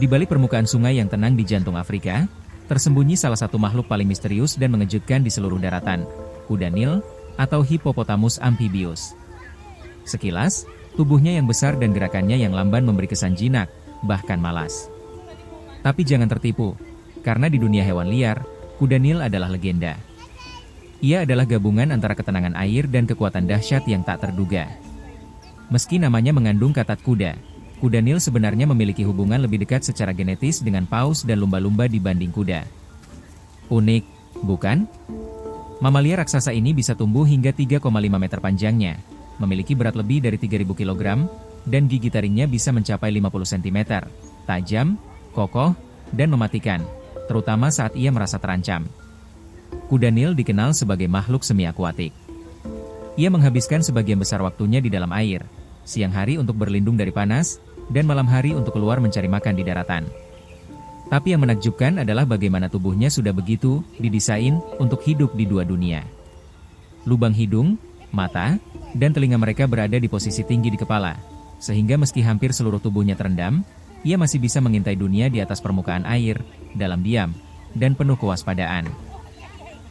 Di balik permukaan sungai yang tenang di jantung Afrika, tersembunyi salah satu makhluk paling misterius dan mengejutkan di seluruh daratan, kuda Nil, atau Hippopotamus amphibius. Sekilas, tubuhnya yang besar dan gerakannya yang lamban memberi kesan jinak, bahkan malas. Tapi jangan tertipu, karena di dunia hewan liar, kuda Nil adalah legenda. Ia adalah gabungan antara ketenangan air dan kekuatan dahsyat yang tak terduga. Meski namanya mengandung kata kuda, kuda Nil sebenarnya memiliki hubungan lebih dekat secara genetis dengan paus dan lumba-lumba dibanding kuda. Unik, bukan? Mamalia raksasa ini bisa tumbuh hingga 3,5 meter panjangnya, memiliki berat lebih dari 3.000 kg, dan gigi taringnya bisa mencapai 50 cm, tajam, kokoh, dan mematikan, terutama saat ia merasa terancam. Kuda Nil dikenal sebagai makhluk semi-akuatik. Ia menghabiskan sebagian besar waktunya di dalam air, siang hari untuk berlindung dari panas, dan malam hari untuk keluar mencari makan di daratan. Tapi yang menakjubkan adalah bagaimana tubuhnya sudah begitu didesain untuk hidup di dua dunia. Lubang hidung, mata, dan telinga mereka berada di posisi tinggi di kepala, sehingga meski hampir seluruh tubuhnya terendam, ia masih bisa mengintai dunia di atas permukaan air, dalam diam, dan penuh kewaspadaan.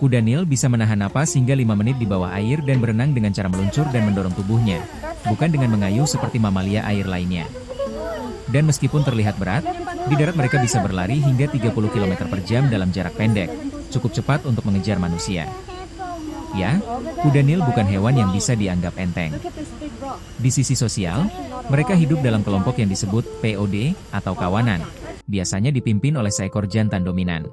Kuda Nil bisa menahan napas hingga 5 menit di bawah air dan berenang dengan cara meluncur dan mendorong tubuhnya, bukan dengan mengayuh seperti mamalia air lainnya. Dan meskipun terlihat berat, di darat mereka bisa berlari hingga 30 km per jam dalam jarak pendek, cukup cepat untuk mengejar manusia. Ya, kuda Nil bukan hewan yang bisa dianggap enteng. Di sisi sosial, mereka hidup dalam kelompok yang disebut POD atau kawanan, biasanya dipimpin oleh seekor jantan dominan.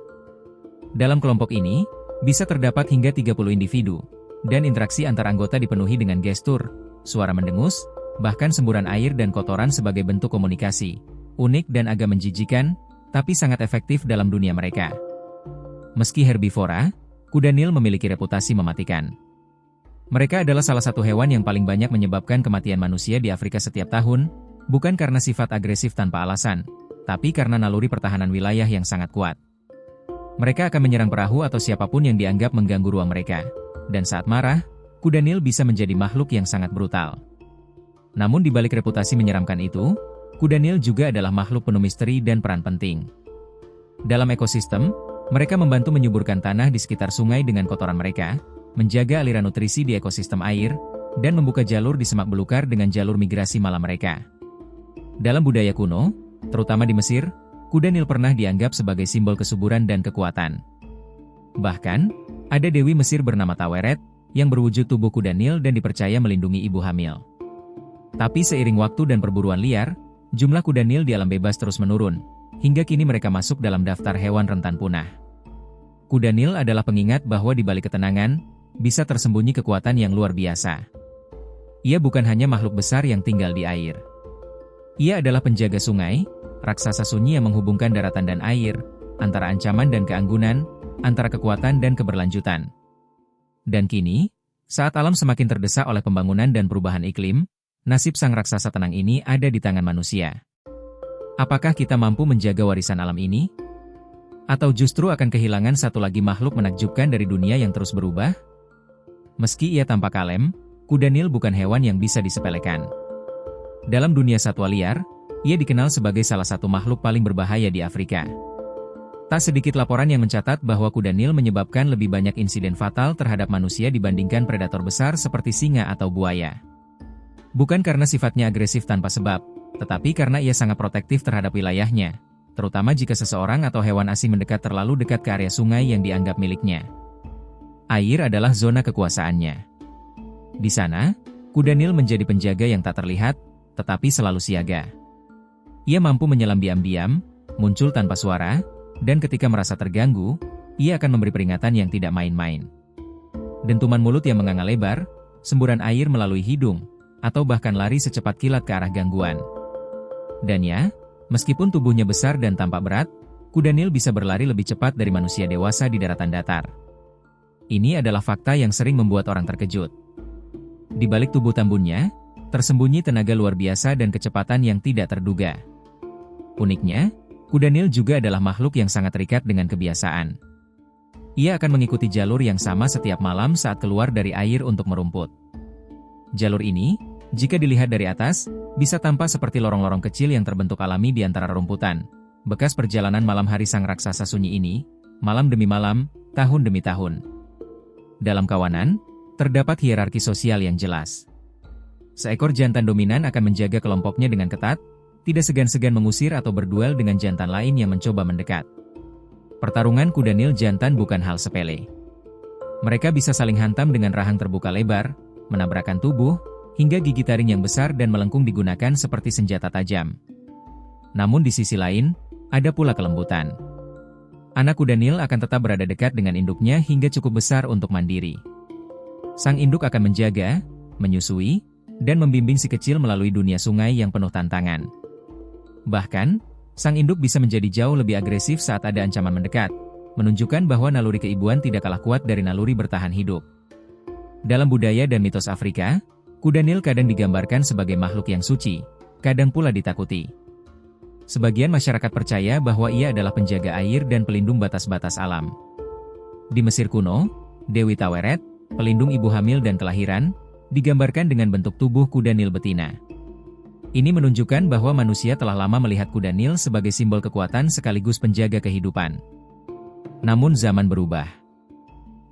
Dalam kelompok ini, bisa terdapat hingga 30 individu, dan interaksi antar anggota dipenuhi dengan gestur, suara mendengus, bahkan semburan air dan kotoran sebagai bentuk komunikasi. Unik dan agak menjijikan, tapi sangat efektif dalam dunia mereka. Meski herbivora, kuda Nil memiliki reputasi mematikan. Mereka adalah salah satu hewan yang paling banyak menyebabkan kematian manusia di Afrika setiap tahun, bukan karena sifat agresif tanpa alasan, tapi karena naluri pertahanan wilayah yang sangat kuat. Mereka akan menyerang perahu atau siapapun yang dianggap mengganggu ruang mereka. Dan saat marah, kuda Nil bisa menjadi makhluk yang sangat brutal. Namun di balik reputasi menyeramkan itu, kuda Nil juga adalah makhluk penuh misteri dan peran penting. Dalam ekosistem, mereka membantu menyuburkan tanah di sekitar sungai dengan kotoran mereka, menjaga aliran nutrisi di ekosistem air, dan membuka jalur di semak belukar dengan jalur migrasi malam mereka. Dalam budaya kuno, terutama di Mesir, kuda Nil pernah dianggap sebagai simbol kesuburan dan kekuatan. Bahkan, ada dewi Mesir bernama Taweret, yang berwujud tubuh kuda Nil dan dipercaya melindungi ibu hamil. Tapi seiring waktu dan perburuan liar, jumlah kuda Nil di alam bebas terus menurun, hingga kini mereka masuk dalam daftar hewan rentan punah. Kuda Nil adalah pengingat bahwa di balik ketenangan, bisa tersembunyi kekuatan yang luar biasa. Ia bukan hanya makhluk besar yang tinggal di air. Ia adalah penjaga sungai, raksasa sunyi yang menghubungkan daratan dan air, antara ancaman dan keanggunan, antara kekuatan dan keberlanjutan. Dan kini, saat alam semakin terdesak oleh pembangunan dan perubahan iklim, nasib sang raksasa tenang ini ada di tangan manusia. Apakah kita mampu menjaga warisan alam ini? Atau justru akan kehilangan satu lagi makhluk menakjubkan dari dunia yang terus berubah? Meski ia tampak kalem, kuda Nil bukan hewan yang bisa disepelekan. Dalam dunia satwa liar, ia dikenal sebagai salah satu makhluk paling berbahaya di Afrika. Tak sedikit laporan yang mencatat bahwa kuda Nil menyebabkan lebih banyak insiden fatal terhadap manusia dibandingkan predator besar seperti singa atau buaya. Bukan karena sifatnya agresif tanpa sebab, tetapi karena ia sangat protektif terhadap wilayahnya, terutama jika seseorang atau hewan asing mendekat terlalu dekat ke area sungai yang dianggap miliknya. Air adalah zona kekuasaannya. Di sana, kuda Nil menjadi penjaga yang tak terlihat, tetapi selalu siaga. Ia mampu menyelam diam-diam, muncul tanpa suara, dan ketika merasa terganggu, ia akan memberi peringatan yang tidak main-main. Dentuman mulut yang menganga lebar, semburan air melalui hidung, atau bahkan lari secepat kilat ke arah gangguan. Dan ya, meskipun tubuhnya besar dan tampak berat, kuda Nil bisa berlari lebih cepat dari manusia dewasa di daratan datar. Ini adalah fakta yang sering membuat orang terkejut. Di balik tubuh tambunnya, tersembunyi tenaga luar biasa dan kecepatan yang tidak terduga. Uniknya, kuda Nil juga adalah makhluk yang sangat terikat dengan kebiasaan. Ia akan mengikuti jalur yang sama setiap malam saat keluar dari air untuk merumput. Jalur ini, jika dilihat dari atas, bisa tampak seperti lorong-lorong kecil yang terbentuk alami di antara rerumputan, Bekas perjalanan malam hari sang raksasa sunyi ini, malam demi malam, tahun demi tahun. Dalam kawanan, terdapat hierarki sosial yang jelas. Seekor jantan dominan akan menjaga kelompoknya dengan ketat, tidak segan-segan mengusir atau berduel dengan jantan lain yang mencoba mendekat. Pertarungan kuda Nil jantan bukan hal sepele. Mereka bisa saling hantam dengan rahang terbuka lebar, menabrakkan tubuh, hingga gigi taring yang besar dan melengkung digunakan seperti senjata tajam. Namun di sisi lain, ada pula kelembutan. Anak kuda Nil akan tetap berada dekat dengan induknya hingga cukup besar untuk mandiri. Sang induk akan menjaga, menyusui, dan membimbing si kecil melalui dunia sungai yang penuh tantangan. Bahkan, sang induk bisa menjadi jauh lebih agresif saat ada ancaman mendekat, menunjukkan bahwa naluri keibuan tidak kalah kuat dari naluri bertahan hidup. Dalam budaya dan mitos Afrika, kuda Nil kadang digambarkan sebagai makhluk yang suci, kadang pula ditakuti. Sebagian masyarakat percaya bahwa ia adalah penjaga air dan pelindung batas-batas alam. Di Mesir kuno, Dewi Taweret, pelindung ibu hamil dan kelahiran, digambarkan dengan bentuk tubuh kuda Nil betina. Ini menunjukkan bahwa manusia telah lama melihat kuda Nil sebagai simbol kekuatan sekaligus penjaga kehidupan. Namun zaman berubah.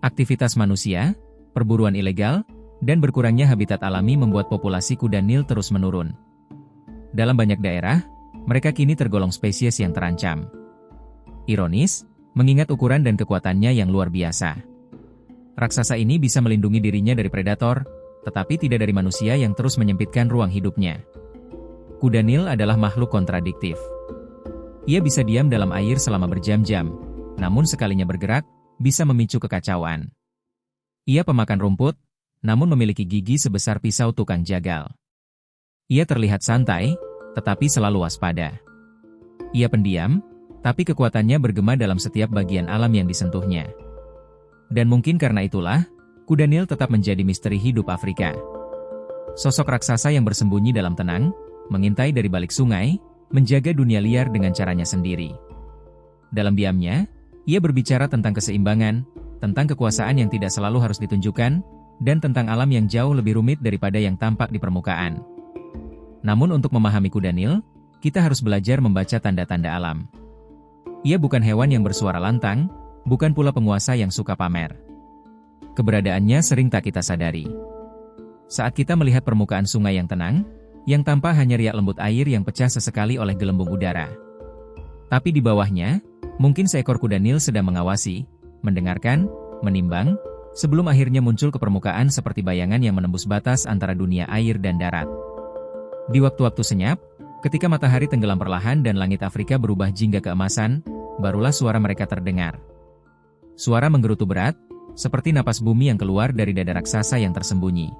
Aktivitas manusia, perburuan ilegal, dan berkurangnya habitat alami membuat populasi kuda Nil terus menurun. Dalam banyak daerah, mereka kini tergolong spesies yang terancam. Ironis, mengingat ukuran dan kekuatannya yang luar biasa. Raksasa ini bisa melindungi dirinya dari predator, tetapi tidak dari manusia yang terus menyempitkan ruang hidupnya. Kuda Nil adalah makhluk kontradiktif. Ia bisa diam dalam air selama berjam-jam, namun sekalinya bergerak, bisa memicu kekacauan. Ia pemakan rumput, namun memiliki gigi sebesar pisau tukang jagal. Ia terlihat santai, tetapi selalu waspada. Ia pendiam, tapi kekuatannya bergema dalam setiap bagian alam yang disentuhnya. Dan mungkin karena itulah, kuda Nil tetap menjadi misteri hidup Afrika. Sosok raksasa yang bersembunyi dalam tenang, mengintai dari balik sungai, menjaga dunia liar dengan caranya sendiri. Dalam diamnya, ia berbicara tentang keseimbangan, tentang kekuasaan yang tidak selalu harus ditunjukkan, dan tentang alam yang jauh lebih rumit daripada yang tampak di permukaan. Namun untuk memahami kuda Nil, kita harus belajar membaca tanda-tanda alam. Ia bukan hewan yang bersuara lantang, bukan pula penguasa yang suka pamer. Keberadaannya sering tak kita sadari. Saat kita melihat permukaan sungai yang tenang, yang tampak hanya riak lembut air yang pecah sesekali oleh gelembung udara. Tapi di bawahnya, mungkin seekor kuda Nil sedang mengawasi, mendengarkan, menimbang, sebelum akhirnya muncul ke permukaan seperti bayangan yang menembus batas antara dunia air dan darat. Di waktu-waktu senyap, ketika matahari tenggelam perlahan dan langit Afrika berubah jingga keemasan, barulah suara mereka terdengar. Suara menggerutu berat, seperti napas bumi yang keluar dari dada raksasa yang tersembunyi.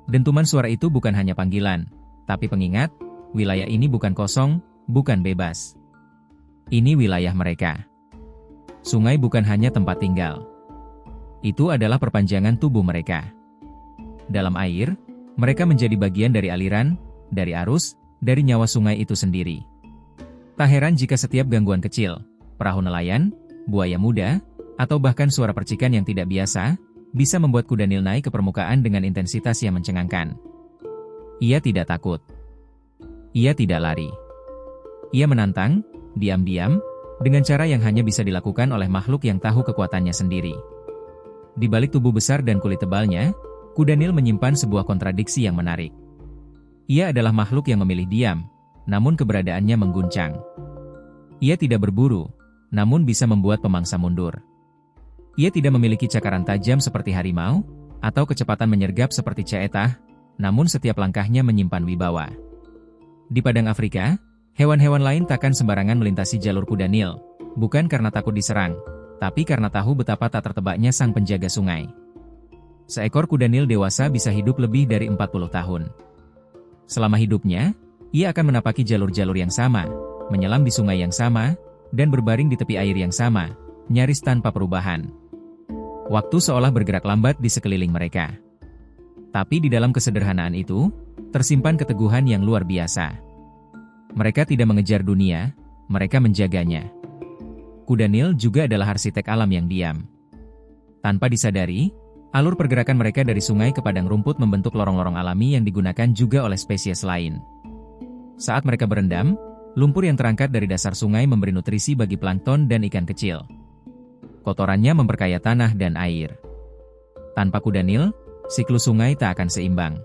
Dentuman suara itu bukan hanya panggilan, tapi pengingat, wilayah ini bukan kosong, bukan bebas. Ini wilayah mereka. Sungai bukan hanya tempat tinggal. Itu adalah perpanjangan tubuh mereka. Dalam air, mereka menjadi bagian dari aliran, dari arus, dari nyawa sungai itu sendiri. Tak heran jika setiap gangguan kecil, perahu nelayan, buaya muda, atau bahkan suara percikan yang tidak biasa, bisa membuat kuda Nil naik ke permukaan dengan intensitas yang mencengangkan. Ia tidak takut. Ia tidak lari. Ia menantang, diam-diam, dengan cara yang hanya bisa dilakukan oleh makhluk yang tahu kekuatannya sendiri. Di balik tubuh besar dan kulit tebalnya, kuda Nil menyimpan sebuah kontradiksi yang menarik. Ia adalah makhluk yang memilih diam, namun keberadaannya mengguncang. Ia tidak berburu, namun bisa membuat pemangsa mundur. Ia tidak memiliki cakaran tajam seperti harimau, atau kecepatan menyergap seperti ceetah, namun setiap langkahnya menyimpan wibawa. Di padang Afrika, hewan-hewan lain takkan sembarangan melintasi jalur kuda Nil, bukan karena takut diserang, tapi karena tahu betapa tak tertebaknya sang penjaga sungai. Seekor kuda Nil dewasa bisa hidup lebih dari 40 tahun. Selama hidupnya, ia akan menapaki jalur-jalur yang sama, menyelam di sungai yang sama, dan berbaring di tepi air yang sama, nyaris tanpa perubahan. Waktu seolah bergerak lambat di sekeliling mereka. Tapi di dalam kesederhanaan itu, tersimpan keteguhan yang luar biasa. Mereka tidak mengejar dunia, mereka menjaganya. Kuda Nil juga adalah arsitek alam yang diam. Tanpa disadari, alur pergerakan mereka dari sungai ke padang rumput membentuk lorong-lorong alami yang digunakan juga oleh spesies lain. Saat mereka berendam, Lumpur yang terangkat dari dasar sungai memberi nutrisi bagi plankton dan ikan kecil. Kotorannya memperkaya tanah dan air. Tanpa kuda Nil, siklus sungai tak akan seimbang.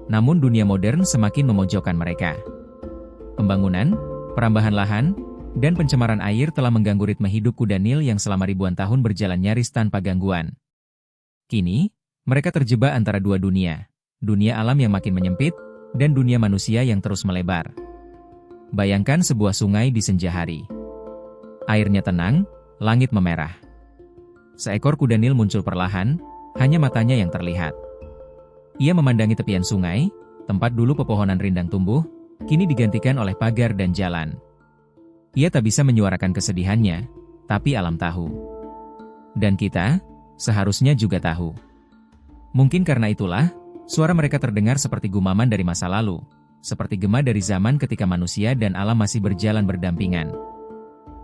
Namun dunia modern semakin memojokkan mereka. Pembangunan, perambahan lahan, dan pencemaran air telah mengganggu ritme hidup kuda Nil yang selama ribuan tahun berjalan nyaris tanpa gangguan. Kini, mereka terjebak antara dua dunia. Dunia alam yang makin menyempit, dan dunia manusia yang terus melebar. Bayangkan sebuah sungai di senja hari. Airnya tenang, langit memerah. Seekor kuda Nil muncul perlahan, hanya matanya yang terlihat. Ia memandangi tepian sungai, tempat dulu pepohonan rindang tumbuh, kini digantikan oleh pagar dan jalan. Ia tak bisa menyuarakan kesedihannya, tapi alam tahu. Dan kita, seharusnya juga tahu. Mungkin karena itulah, suara mereka terdengar seperti gumaman dari masa lalu, seperti gema dari zaman ketika manusia dan alam masih berjalan berdampingan.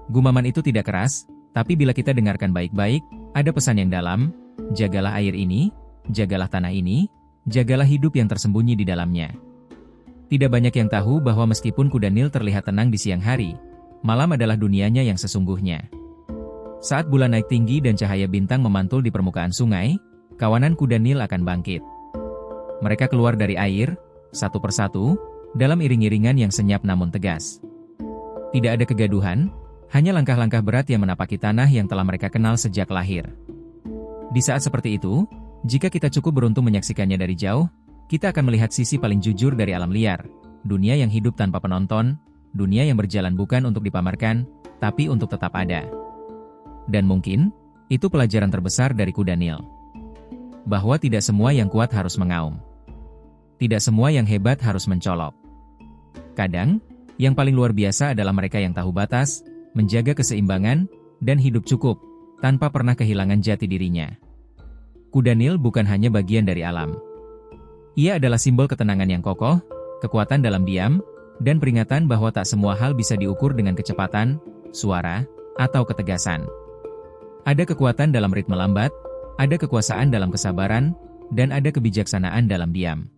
Gumaman itu tidak keras, tapi bila kita dengarkan baik-baik, ada pesan yang dalam, jagalah air ini, jagalah tanah ini, jagalah hidup yang tersembunyi di dalamnya. Tidak banyak yang tahu bahwa meskipun kuda Nil terlihat tenang di siang hari, malam adalah dunianya yang sesungguhnya. Saat bulan naik tinggi dan cahaya bintang memantul di permukaan sungai, kawanan kuda Nil akan bangkit. Mereka keluar dari air, satu persatu, dalam iring-iringan yang senyap namun tegas. Tidak ada kegaduhan, hanya langkah-langkah berat yang menapaki tanah yang telah mereka kenal sejak lahir. Di saat seperti itu, jika kita cukup beruntung menyaksikannya dari jauh, kita akan melihat sisi paling jujur dari alam liar, dunia yang hidup tanpa penonton, dunia yang berjalan bukan untuk dipamerkan, tapi untuk tetap ada. Dan mungkin, itu pelajaran terbesar dari kuda Nil. Bahwa tidak semua yang kuat harus mengaum. Tidak semua yang hebat harus mencolok. Kadang, yang paling luar biasa adalah mereka yang tahu batas, menjaga keseimbangan, dan hidup cukup, tanpa pernah kehilangan jati dirinya. Kuda Nil bukan hanya bagian dari alam. Ia adalah simbol ketenangan yang kokoh, kekuatan dalam diam, dan peringatan bahwa tak semua hal bisa diukur dengan kecepatan, suara, atau ketegasan. Ada kekuatan dalam ritme lambat, ada kekuasaan dalam kesabaran, dan ada kebijaksanaan dalam diam.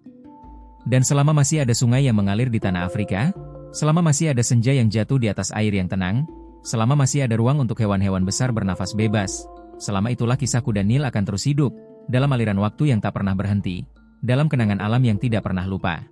Dan selama masih ada sungai yang mengalir di tanah Afrika, selama masih ada senja yang jatuh di atas air yang tenang, selama masih ada ruang untuk hewan-hewan besar bernafas bebas, selama itulah kisah kuda Nil akan terus hidup, dalam aliran waktu yang tak pernah berhenti, dalam kenangan alam yang tidak pernah lupa.